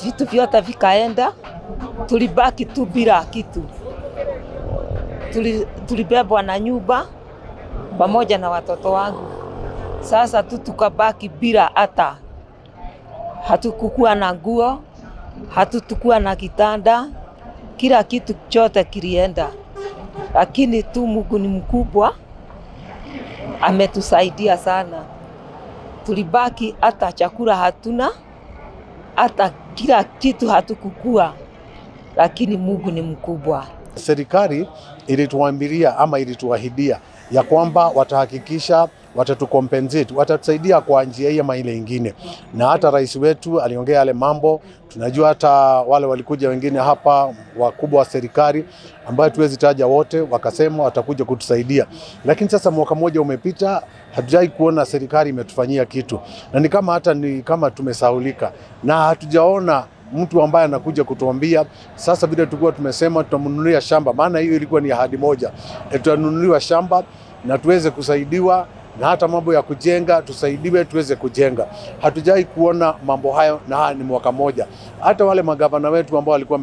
Vitu vyote vikaenda, tulibaki tu bila kitu. Tulibebwa na nyumba pamoja na watoto wangu. Sasa tu tukabaki bila hata. Hatukukuwa na nguo, hatukuwa na kitanda, kila kitu chote kilienda. Lakini tu Mungu ni mkubwa, ametusaidia sana. Tulibaki hata chakula hatuna, hata kila kitu hatukukua, lakini Mungu ni mkubwa. Serikali ilituambiria ama ilituahidia ya kwamba watahakikisha watatucompensate, watatusaidia kwa njia hii ama ile ingine. Na hata rais wetu aliongea yale mambo. Tunajua hata wale walikuja wengine hapa wakubwa wa serikali ambao tuwezi taja wote, wakasema watakuja kutusaidia. Lakini sasa mwaka mmoja umepita, hatujai kuona serikali imetufanyia kitu. Na ni kama tumesahulika. Na hatujaona mtu ambaye anakuja kutuambia sasa vile tulikuwa tumesema tutamnunulia shamba, maana hiyo ilikuwa ni ahadi moja. Tutanunuliwa shamba na tuweze kusaidiwa, na hata mambo ya kujenga tusaidiwe tuweze kujenga. Hatujai kuona mambo hayo, na ni mwaka moja. Hata wale magavana wetu ambao walikuwa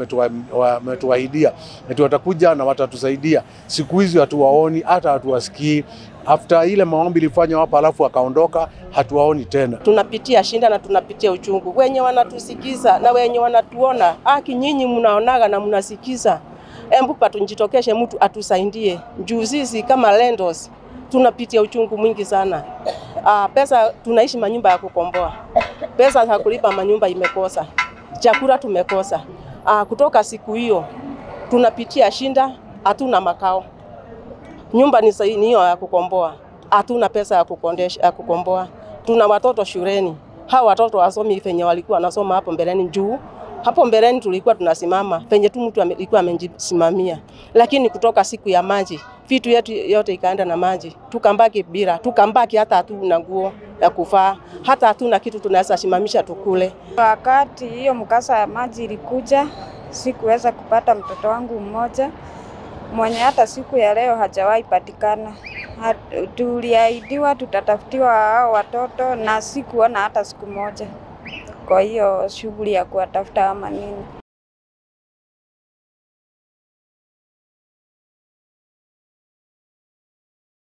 wametuahidia eti watakuja na watatusaidia, siku hizi hatuwaoni, hata hatuwasikii. After ile maombi ilifanywa hapa alafu akaondoka, hatuwaoni tena. Tunapitia shinda na tunapitia uchungu. Wenye wanatusikiza na wenye wanatuona, nyinyi mnaonaga na mnasikiza. Embu patunjitokeshe mtu atusaidie. Juu sisi kama lendos tunapitia uchungu mwingi sana. Pesa tunaishi manyumba ya kukomboa. Pesa za kulipa manyumba imekosa. Chakula tumekosa. Kutoka siku hiyo tunapitia shinda, hatuna makao. Nyumba ni hiyo ya kukomboa. Hatuna pesa ya kukomboa. Tuna watoto shuleni. Hao watoto wasomi venye walikuwa wanasoma hapo mbeleni juu. Hapo mbeleni tulikuwa tunasimama penye tu mtu alikuwa amejisimamia. Lakini kutoka siku ya maji, vitu yetu yote ikaenda na maji. Tukambaki bila, tukambaki hata hatuna nguo ya kuvaa, hata hatuna kitu tunaweza simamisha tukule. Wakati hiyo mkasa ya maji ilikuja, sikuweza kupata mtoto wangu mmoja mwenye hata siku ya leo hajawahi patikana. Tuliahidiwa tutatafutiwa hao watoto na sikuona hata siku moja. Kwa hiyo shughuli ya kuwatafuta ama nini.